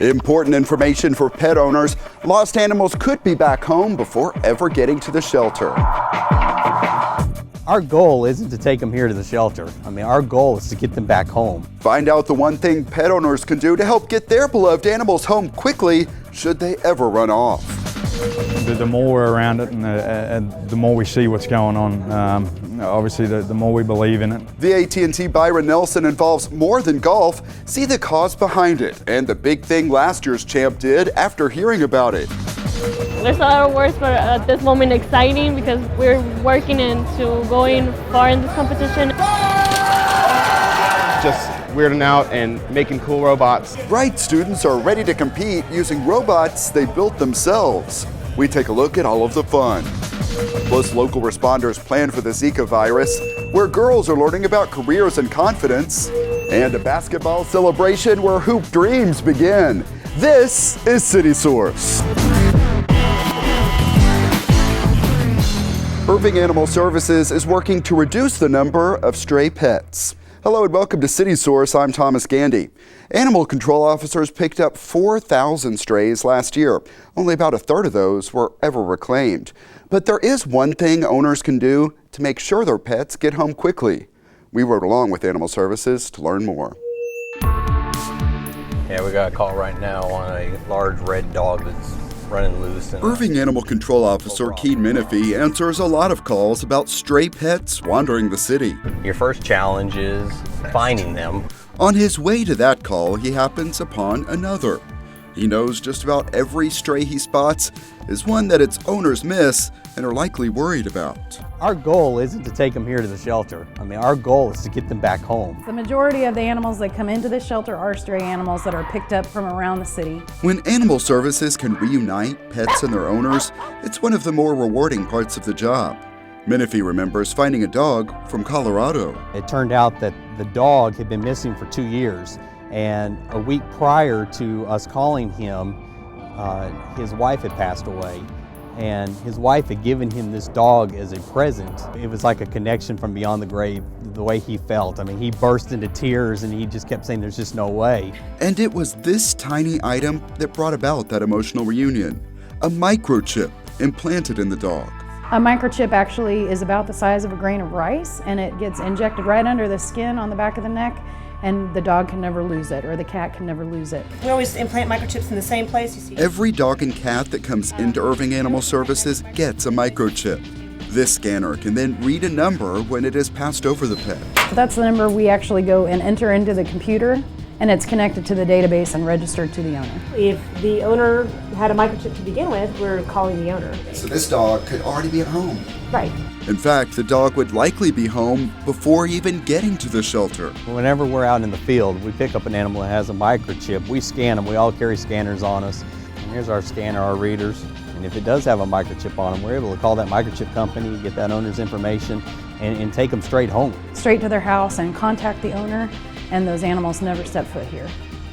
Important information for pet owners. Lost animals could be back home before ever getting to the shelter. Our goal isn't to take them here to the shelter. Our goal is to get them back home. Find out the one thing pet owners can do to help get their beloved animals home quickly should they ever run off. The more we're around it and the more we see what's going on, obviously the more we believe in it. The AT&T Byron Nelson involves more than golf. See the cause behind it and the big thing last year's champ did after hearing about it. There's a lot of words, but at this moment exciting because we're working into going far in this competition. Just weirding out and making cool robots. Bright students are ready to compete using robots they built themselves. We take a look at all of the fun. Plus, local responders plan for the Zika virus, where girls are learning about careers and confidence, and a basketball celebration where hoop dreams begin. This is City Source. Irving Animal Services is working to reduce the number of stray pets. Hello and welcome to City Source. I'm Thomas Gandy. Animal control officers picked up 4,000 strays last year. Only about a third of those were ever reclaimed. But there is one thing owners can do to make sure their pets get home quickly. We rode along with Animal Services to learn more. Yeah, we got a call right now on a large red dog that's running loose. Irving Animal Control Officer Keene Menifee answers a lot of calls about stray pets wandering the city. Your first challenge is finding them. On his way to that call, he happens upon another. He knows just about every stray he spots is one that its owners miss and are likely worried about. Our goal isn't to take them here to the shelter. Our goal is to get them back home. The majority of the animals that come into the shelter are stray animals that are picked up from around the city. When Animal Services can reunite pets and their owners, it's one of the more rewarding parts of the job. Menifee remembers finding a dog from Colorado. It turned out that the dog had been missing for 2 years, and a week prior to us calling him, his wife had passed away. And his wife had given him this dog as a present. It was like a connection from beyond the grave, the way he felt. He burst into tears and he just kept saying, there's just no way. And it was this tiny item that brought about that emotional reunion. A microchip implanted in the dog. A microchip actually is about the size of a grain of rice, and it gets injected right under the skin on the back of the neck, and the dog can never lose it, or the cat can never lose it. We always implant microchips in the same place. You see. Every dog and cat that comes into Irving Animal Services gets a microchip. This scanner can then read a number when it is passed over the pet. That's the number we actually go and enter into the computer, and it's connected to the database and registered to the owner. If the owner had a microchip to begin with, we're calling the owner. So this dog could already be at home. Right. In fact, the dog would likely be home before even getting to the shelter. Whenever we're out in the field, we pick up an animal that has a microchip. We scan them. We all carry scanners on us. And here's our scanner, our readers. And if it does have a microchip on them, we're able to call that microchip company, get that owner's information, and take them straight home. Straight to their house and contact the owner, and those animals never step foot here.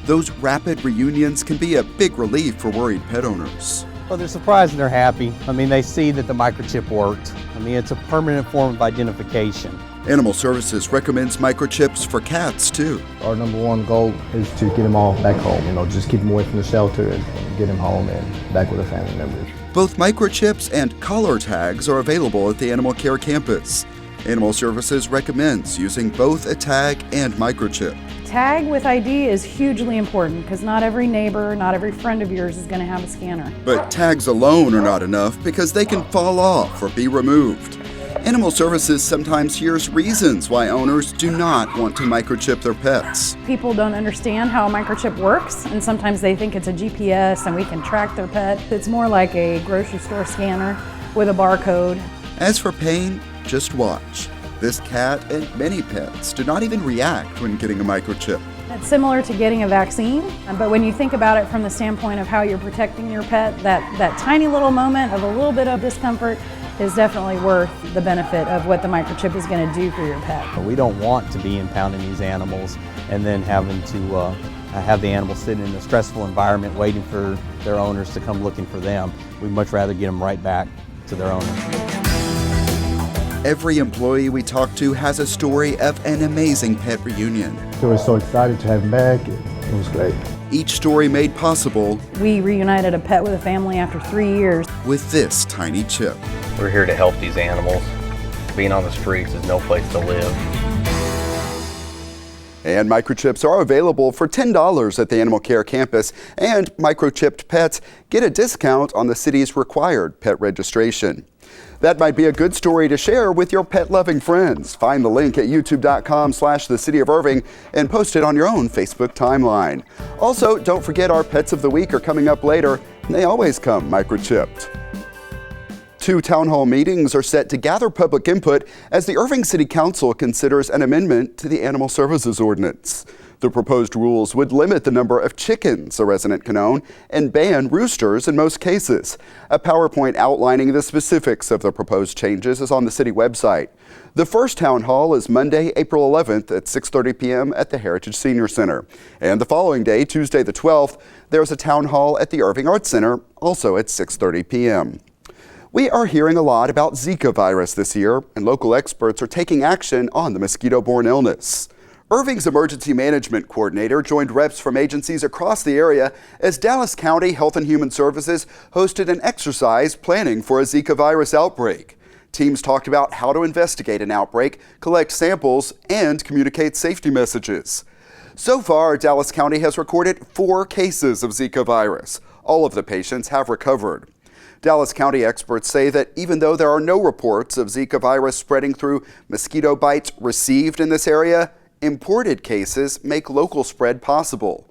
Those rapid reunions can be a big relief for worried pet owners. Well, they're surprised and they're happy. They see that the microchip worked. It's a permanent form of identification. Animal Services recommends microchips for cats too. Our number one goal is to get them all back home, just keep them away from the shelter and get them home and back with their family members. Both microchips and collar tags are available at the Animal Care campus. Animal Services recommends using both a tag and microchip. Tag with ID is hugely important because not every neighbor, not every friend of yours is going to have a scanner. But tags alone are not enough because they can fall off or be removed. Animal Services sometimes hears reasons why owners do not want to microchip their pets. People don't understand how a microchip works, and sometimes they think it's a GPS and we can track their pet. It's more like a grocery store scanner with a barcode. As for pain, just watch. This cat and many pets do not even react when getting a microchip. It's similar to getting a vaccine, but when you think about it from the standpoint of how you're protecting your pet, that tiny little moment of a little bit of discomfort is definitely worth the benefit of what the microchip is going to do for your pet. We don't want to be impounding these animals and then having to have the animals sit in a stressful environment waiting for their owners to come looking for them. We'd much rather get them right back to their owners. Every employee we talk to has a story of an amazing pet reunion. So we're so excited to have him back. It was great. Each story made possible We reunited a pet with a family after 3 years. with this tiny chip. We're here to help these animals. Being on the streets is no place to live. And microchips are available for $10 at the Animal Care campus, and microchipped pets get a discount on the city's required pet registration. That might be a good story to share with your pet-loving friends. Find the link at youtube.com/the City of Irving and post it on your own Facebook timeline. Also, don't forget our Pets of the Week are coming up later, and they always come microchipped. 2 town hall meetings are set to gather public input as the Irving City Council considers an amendment to the Animal Services Ordinance. The proposed rules would limit the number of chickens a resident can own and ban roosters in most cases. A PowerPoint outlining the specifics of the proposed changes is on the city website. The first town hall is Monday, April 11th at 6:30 p.m. at the Heritage Senior Center. And the following day, Tuesday the 12th, there's a town hall at the Irving Arts Center, also at 6:30 p.m. We are hearing a lot about Zika virus this year, and local experts are taking action on the mosquito-borne illness. Irving's emergency management coordinator joined reps from agencies across the area as Dallas County Health and Human Services hosted an exercise planning for a Zika virus outbreak. Teams talked about how to investigate an outbreak, collect samples, and communicate safety messages. So far, Dallas County has recorded 4 cases of Zika virus. All of the patients have recovered. Dallas County experts say that even though there are no reports of Zika virus spreading through mosquito bites received in this area, imported cases make local spread possible.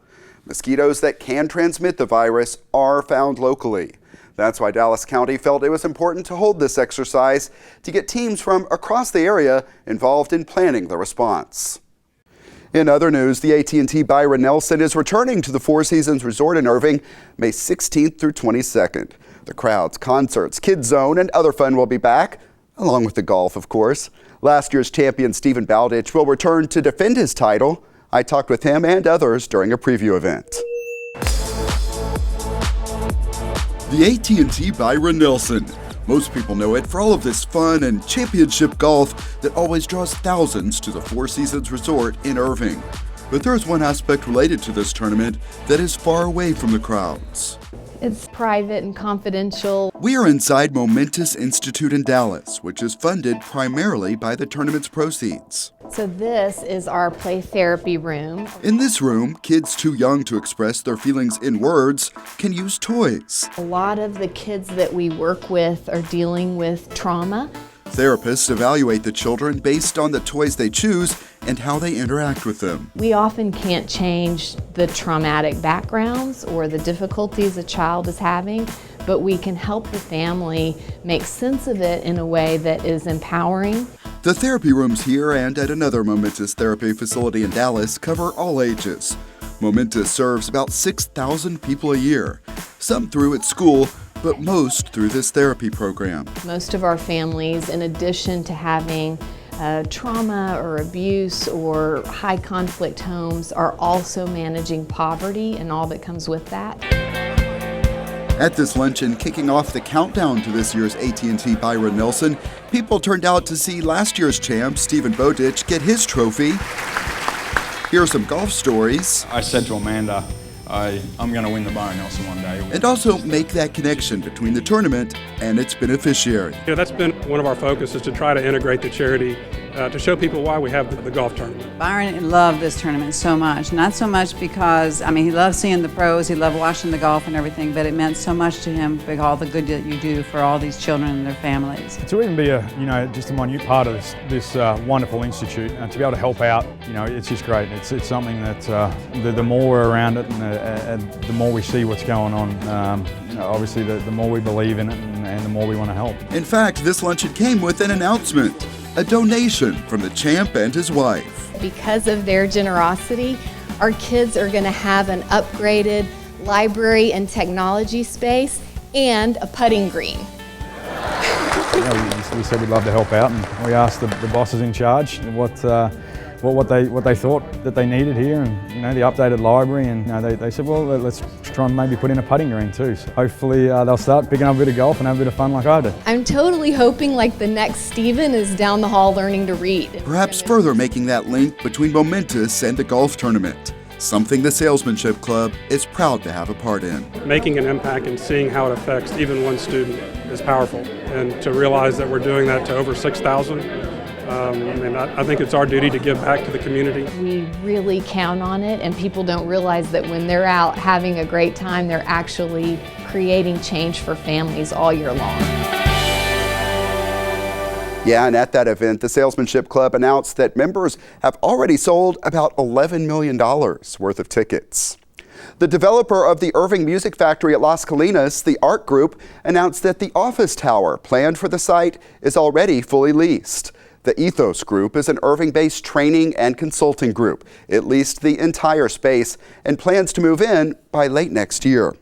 Mosquitoes that can transmit the virus are found locally. That's why Dallas County felt it was important to hold this exercise to get teams from across the area involved in planning the response. In other news, the AT&T Byron Nelson is returning to the Four Seasons Resort in Irving May 16th through 22nd. The crowds, concerts, Kids Zone, and other fun will be back, along with the golf, of course. Last year's champion Stephen Bowditch will return to defend his title. I talked with him and others during a preview event. The AT&T Byron Nelson. Most people know it for all of this fun and championship golf that always draws thousands to the Four Seasons Resort in Irving. But there's one aspect related to this tournament that is far away from the crowds. It's private and confidential. We are inside Momentous Institute in Dallas, which is funded primarily by the tournament's proceeds. So this is our play therapy room. In this room, kids too young to express their feelings in words can use toys. A lot of the kids that we work with are dealing with trauma. Therapists evaluate the children based on the toys they choose and how they interact with them. We often can't change the traumatic backgrounds or the difficulties a child is having, but we can help the family make sense of it in a way that is empowering. The therapy rooms here and at another Momentous therapy facility in Dallas cover all ages. Momentous serves about 6,000 people a year, some through its school, but most through this therapy program. Most of our families, in addition to having trauma or abuse or high conflict homes, are also managing poverty and all that comes with that. At this luncheon, kicking off the countdown to this year's AT&T Byron Nelson, people turned out to see last year's champ, Stephen Bowditch, get his trophy. Here are some golf stories. I said to Amanda, I'm going to win the Byron Nelson one day. And also make that connection between the tournament and its beneficiary. That's been one of our focuses, to try to integrate the charity to show people why we have the golf tournament. Byron loved this tournament so much. Not so much because, he loved seeing the pros, he loved watching the golf and everything, but it meant so much to him for all the good that you do for all these children and their families. To even be just a minute part of this wonderful institute, and to be able to help out, it's just great. It's something that the more we're around it and the more we see what's going on, obviously the more we believe in it and the more we want to help. In fact, this luncheon came with an announcement. A donation from the champ and his wife. Because of their generosity, our kids are going to have an upgraded library and technology space and a putting green. We said we'd love to help out, and we asked the bosses in charge what they thought that they needed here, and the updated library, and they said, well, let's try and maybe put in a putting green too. So hopefully they'll start picking up a bit of golf and have a bit of fun like I did. I'm totally hoping like the next Stephen is down the hall learning to read. Perhaps further making that link between Momentous and the golf tournament. something the Salesmanship Club is proud to have a part in. Making an impact and seeing how it affects even one student is powerful. And to realize that we're doing that to over 6,000, I think it's our duty to give back to the community. We really count on it, and people don't realize that when they're out having a great time, they're actually creating change for families all year long. Yeah, and at that event, the Salesmanship Club announced that members have already sold about $11 million worth of tickets. The developer of the Irving Music Factory at Las Colinas, the Art Group, announced that the office tower planned for the site is already fully leased. The Ethos Group is an Irving-based training and consulting group. It leased the entire space and plans to move in by late next year.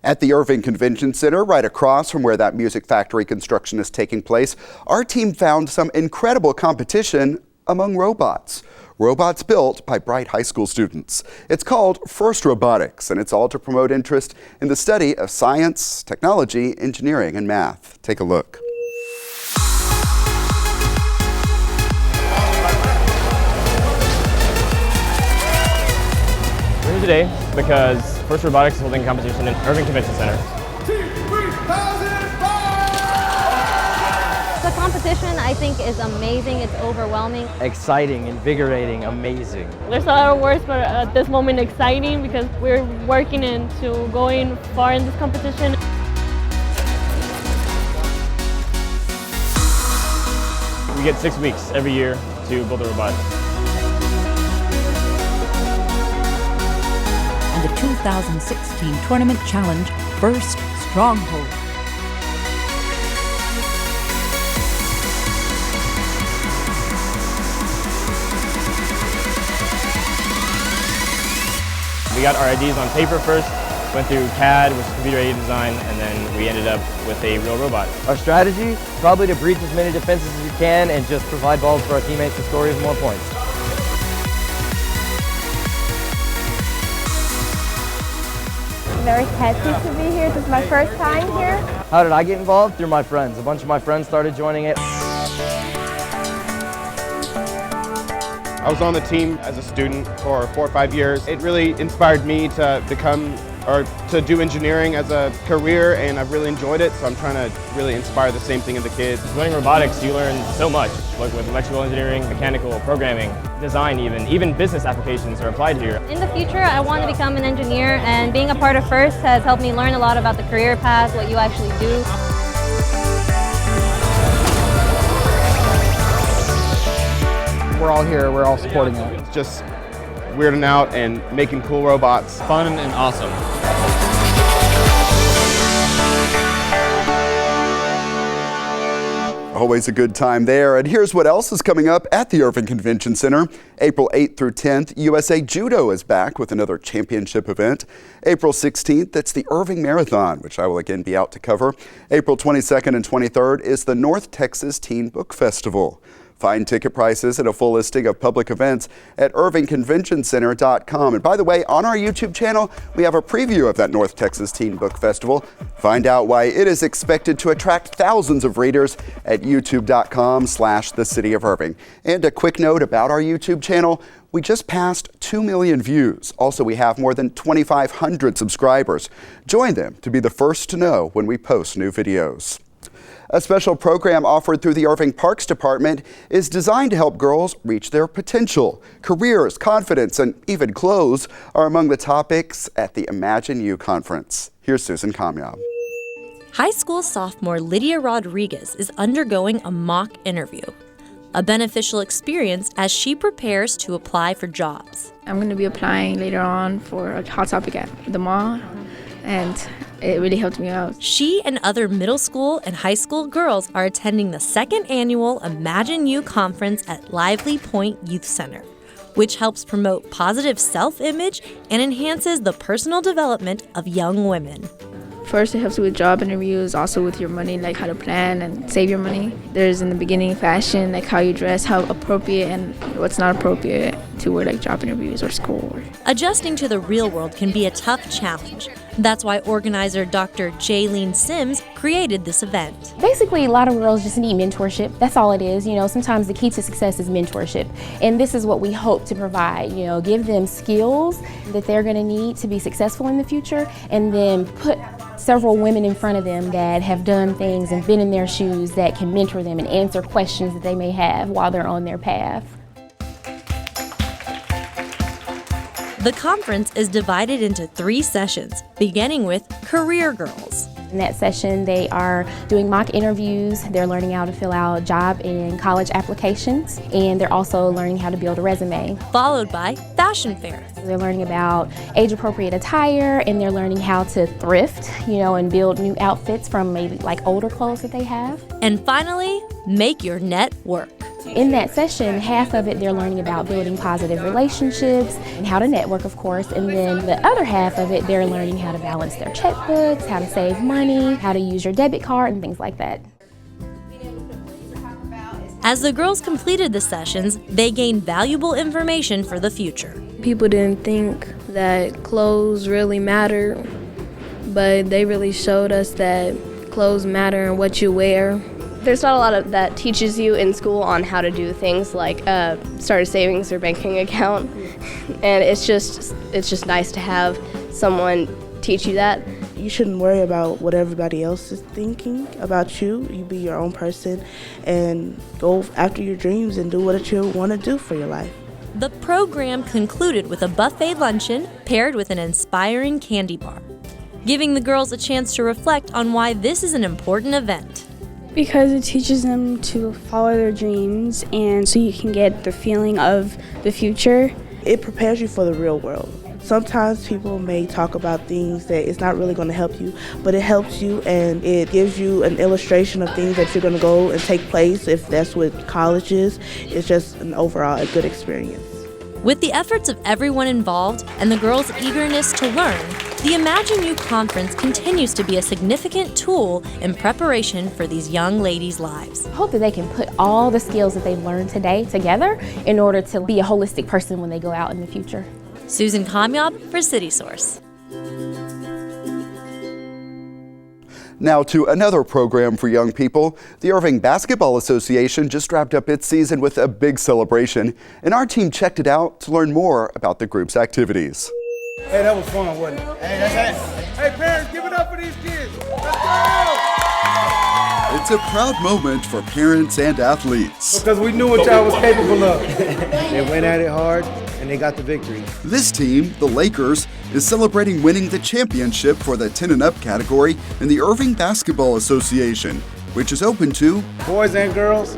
At the Irving Convention Center, right across from where that music factory construction is taking place, our team found some incredible competition among robots. Robots built by bright high school students. It's called First Robotics, and it's all to promote interest in the study of science, technology, engineering, and math. Take a look. We're here today because First Robotics is holding a competition in Irving Convention Center. The competition, I think, is amazing. It's overwhelming. Exciting, invigorating, amazing. There's a lot of words, but at this moment exciting because we're working into going far in this competition. We get 6 weeks every year to build a robot. The 2016 Tournament Challenge First Stronghold. We got our ideas on paper first, went through CAD, which is computer-aided design, and then we ended up with a real robot. Our strategy, probably to breach as many defenses as we can and just provide balls for our teammates to score even more points. Very happy to be here. This is my first time here. How did I get involved? Through my friends. A bunch of my friends started joining it. I was on the team as a student for 4 or 5 years. It really inspired me to to do engineering as a career, and I've really enjoyed it, so I'm trying to really inspire the same thing in the kids. Learning robotics, you learn so much, like with electrical engineering, mechanical, programming, design even business applications are applied here. In the future, I want to become an engineer, and being a part of FIRST has helped me learn a lot about the career path, what you actually do. We're all here, we're all supporting it. It's just weirding out and making cool robots. Fun and awesome. Always a good time there. And here's what else is coming up at the Irving Convention Center. April 8th through 10th, USA Judo is back with another championship event. April 16th, it's the Irving Marathon, which I will again be out to cover. April 22nd and 23rd is the North Texas Teen Book Festival. Find ticket prices and a full listing of public events at irvingconventioncenter.com. And by the way, on our YouTube channel, we have a preview of that North Texas Teen Book Festival. Find out why it is expected to attract thousands of readers at youtube.com/the City of Irving. And a quick note about our YouTube channel. We just passed 2 million views. Also, we have more than 2,500 subscribers. Join them to be the first to know when we post new videos. A special program offered through the Irving Parks Department is designed to help girls reach their potential. Careers, confidence, and even clothes are among the topics at the Imagine You conference. Here's Susan Kamyab. High school sophomore Lydia Rodriguez is undergoing a mock interview, a beneficial experience as she prepares to apply for jobs. I'm going to be applying later on for a hot topic at the mall, and it really helped me out. She and other middle school and high school girls are attending the second annual Imagine You conference at Lively Point Youth Center, which helps promote positive self-image and enhances the personal development of young women. First, it helps you with job interviews, also with your money, like how to plan and save your money. There's in the beginning fashion, like how you dress, how appropriate and what's not appropriate to wear like job interviews or school. Adjusting to the real world can be a tough challenge. That's why organizer Dr. Jaylene Sims created this event. Basically, a lot of girls just need mentorship. That's all it is. You know, sometimes the key to success is mentorship. And this is what we hope to provide, you know, give them skills that they're going to need to be successful in the future, and then put several women in front of them that have done things and been in their shoes that can mentor them and answer questions that they may have while they're on their path. The conference is divided into 3 sessions, beginning with Career Girls. In that session, they are doing mock interviews, they're learning how to fill out job and college applications, and they're also learning how to build a resume. Followed by Fashion Fair. They're learning about age-appropriate attire, and they're learning how to thrift, you know, and build new outfits from maybe like older clothes that they have. And finally, Make Your Net Work. In that session, half of it they're learning about building positive relationships and how to network, of course, and then the other half of it they're learning how to balance their checkbooks, how to save money, how to use your debit card, and things like that. As the girls completed the sessions, they gained valuable information for the future. People didn't think that clothes really mattered, but they really showed us that clothes matter and what you wear. There's not a lot of that teaches you in school on how to do things like start a savings or banking account, and it's just nice to have someone teach you that. You shouldn't worry about what everybody else is thinking about you. You be your own person and go after your dreams and do what you want to do for your life. The program concluded with a buffet luncheon paired with an inspiring candy bar, giving the girls a chance to reflect on why this is an important event. Because it teaches them to follow their dreams, and so you can get the feeling of the future. It prepares you for the real world. Sometimes people may talk about things that it's not really going to help you, but it helps you and it gives you an illustration of things that you're going to go and take place if that's what college is. It's just an overall a good experience. With the efforts of everyone involved and the girls' eagerness to learn, the Imagine You Conference continues to be a significant tool in preparation for these young ladies' lives. I hope that they can put all the skills that they've learned today together in order to be a holistic person when they go out in the future. Susan Kamyab for CitySource. Now to another program for young people. The Irving Basketball Association just wrapped up its season with a big celebration, and our team checked it out to learn more about the group's activities. Hey, that was fun, wasn't it? Hey, parents, give it up for these kids. Let's go! It's a proud moment for parents and athletes. Because we knew what y'all was capable of. They went at it hard, and they got the victory. This team, the Lakers, is celebrating winning the championship for the 10 and up category in the Irving Basketball Association, which is open to boys and girls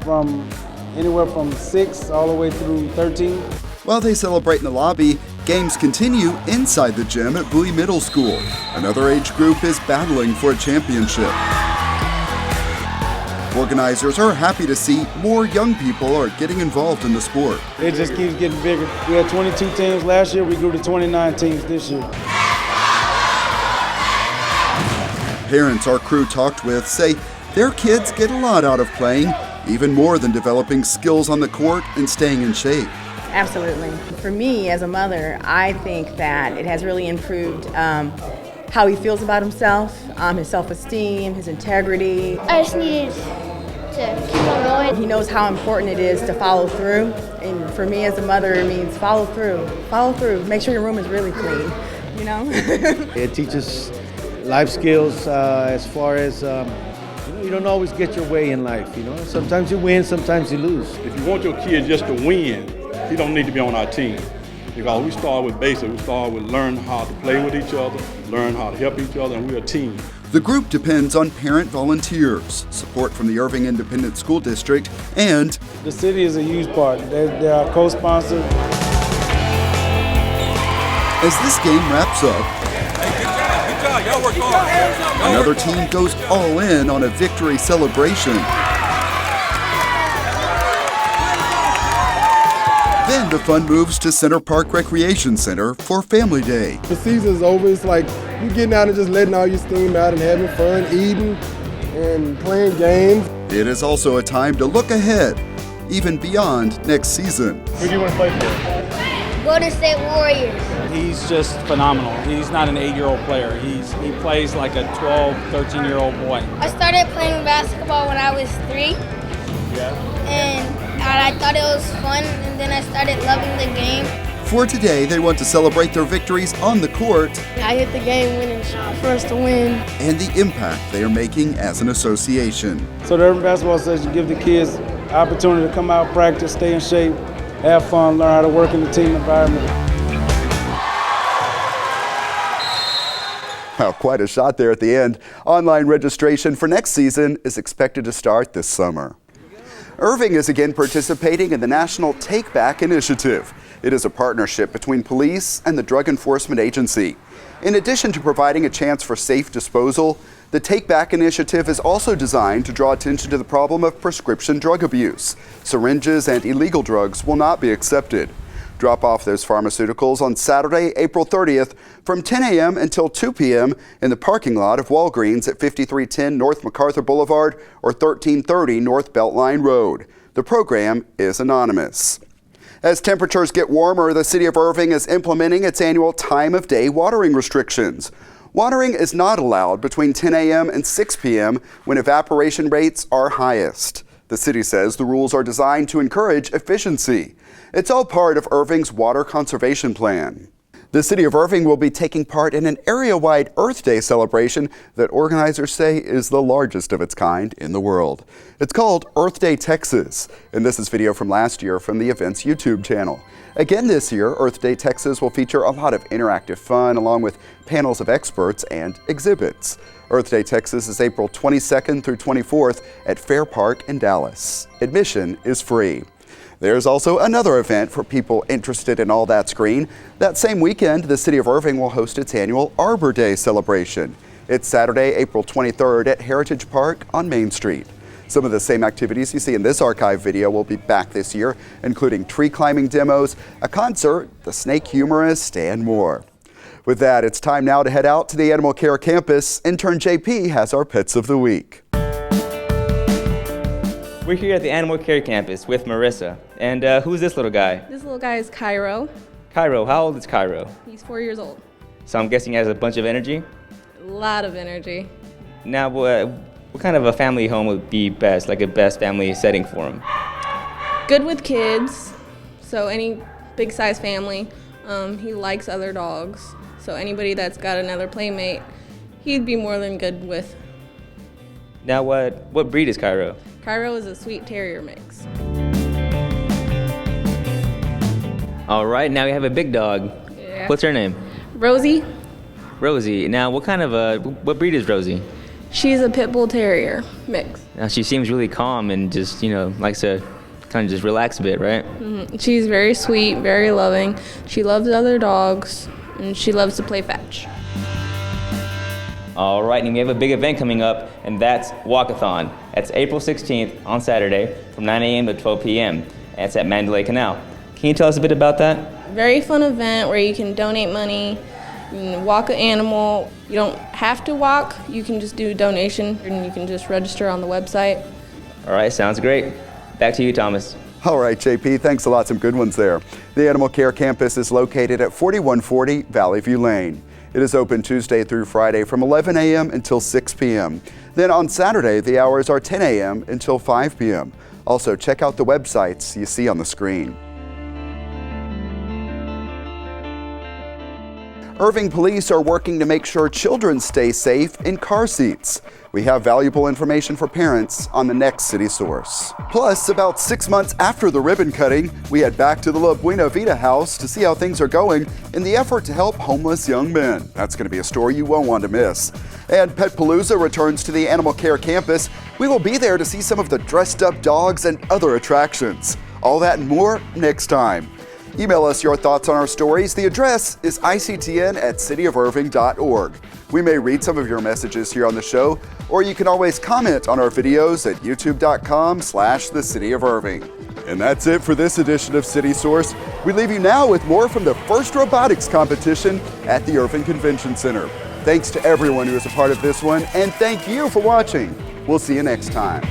from anywhere from 6 all the way through 13. While they celebrate in the lobby, games continue inside the gym at Bowie Middle School. Another age group is battling for a championship. Organizers are happy to see more young people are getting involved in the sport. It just keeps getting bigger. We had 22 teams last year, we grew to 29 teams this year. Parents our crew talked with say their kids get a lot out of playing, even more than developing skills on the court and staying in shape. Absolutely. For me as a mother, I think that it has really improved how he feels about himself, his self-esteem, his integrity. I just need to keep on going. He knows how important it is to follow through. And for me as a mother, it means follow through. Follow through. Make sure your room is really clean, you know? It teaches life skills as far as you don't always get your way in life, you know? Sometimes you win, sometimes you lose. If you want your kid just to win, he don't need to be on our team. Because we start with basics. We start with learn how to play with each other, learn how to help each other, and we're a team. The group depends on parent volunteers, support from the Irving Independent School District, and the city is a huge part. They are co-sponsored. As this game wraps up, Good job. Y'all worked hard. Another team goes all in on a victory celebration. Then the fun moves to Center Park Recreation Center for Family Day. The season's over. It's like you getting out and just letting all your steam out and having fun, eating and playing games. It is also a time to look ahead, even beyond next season. Who do you want to play for? Golden State Warriors. He's just phenomenal. He's not an 8-year-old player. He plays like a 12, 13-year-old boy. I started playing basketball when I was 3. Yeah. And I thought it was fun, and then I started loving the game. For today, they want to celebrate their victories on the court. I hit the game-winning shot for us to win. And the impact they are making as an association. So the Irving Basketball Association give the kids the opportunity to come out, practice, stay in shape, have fun, learn how to work in the team environment. Well, quite a shot there at the end. Online registration for next season is expected to start this summer. Irving is again participating in the National Take Back Initiative. It is a partnership between police and the Drug Enforcement Agency. In addition to providing a chance for safe disposal, the Take Back Initiative is also designed to draw attention to the problem of prescription drug abuse. Syringes and illegal drugs will not be accepted. Drop off those pharmaceuticals on Saturday, April 30th from 10 a.m. until 2 p.m. in the parking lot of Walgreens at 5310 North MacArthur Boulevard or 1330 North Beltline Road. The program is anonymous. As temperatures get warmer, the city of Irving is implementing its annual time of day watering restrictions. Watering is not allowed between 10 a.m. and 6 p.m. when evaporation rates are highest. The city says the rules are designed to encourage efficiency. It's all part of Irving's water conservation plan. The city of Irving will be taking part in an area-wide Earth Day celebration that organizers say is the largest of its kind in the world. It's called Earth Day Texas, and this is video from last year from the event's YouTube channel. Again this year, Earth Day Texas will feature a lot of interactive fun along with panels of experts and exhibits. Earth Day Texas is April 22nd through 24th at Fair Park in Dallas. Admission is free. There's also another event for people interested in all that's green. That same weekend, the city of Irving will host its annual Arbor Day celebration. It's Saturday, April 23rd at Heritage Park on Main Street. Some of the same activities you see in this archive video will be back this year, including tree climbing demos, a concert, the snake humorist, and more. With that, it's time now to head out to the Animal Care campus. Intern JP has our Pets of the Week. We're here at the Animal Care campus with Marissa. And who's this little guy? This little guy is Cairo. Cairo, how old is Cairo? He's 4 years old. So I'm guessing he has a bunch of energy? A lot of energy. Now, what kind of a family home would be best, like a best family setting for him? Good with kids, so any big size family. He likes other dogs, so anybody that's got another playmate, he'd be more than good with. Now, what breed is Cairo? Cairo is a sweet terrier mix. All right, now we have a big dog. Yeah. What's her name? Rosie. Rosie. Now, what breed is Rosie? She's a pit bull terrier mix. Now, she seems really calm and just, likes to kind of just relax a bit, right? Mm-hmm. She's very sweet, very loving. She loves other dogs, and she loves to play fetch. All right, and we have a big event coming up, and that's Walkathon. That's April 16th on Saturday from 9 a.m. to 12 p.m. And it's at Mandalay Canal. Can you tell us a bit about that? Very fun event where you can donate money, you can walk an animal. You don't have to walk, you can just do a donation, and you can just register on the website. All right, sounds great. Back to you, Thomas. All right, JP, thanks a lot. Some good ones there. The Animal Care campus is located at 4140 Valley View Lane. It is open Tuesday through Friday from 11 a.m. until 6 p.m. Then on Saturday, the hours are 10 a.m. until 5 p.m. Also, check out the websites you see on the screen. Irving police are working to make sure children stay safe in car seats. We have valuable information for parents on the next City Source. Plus, about 6 months after the ribbon cutting, we head back to the La Buena Vida house to see how things are going in the effort to help homeless young men. That's going to be a story you won't want to miss. And Pet Palooza returns to the Animal Care campus. We will be there to see some of the dressed up dogs and other attractions. All that and more next time. Email us your thoughts on our stories. The address is ictn@cityofirving.org. We may read some of your messages here on the show, or you can always comment on our videos at youtube.com/thecityofirving. And that's it for this edition of City Source. We leave you now with more from the first robotics competition at the Irving Convention Center. Thanks to everyone who is a part of this one, and thank you for watching. We'll see you next time.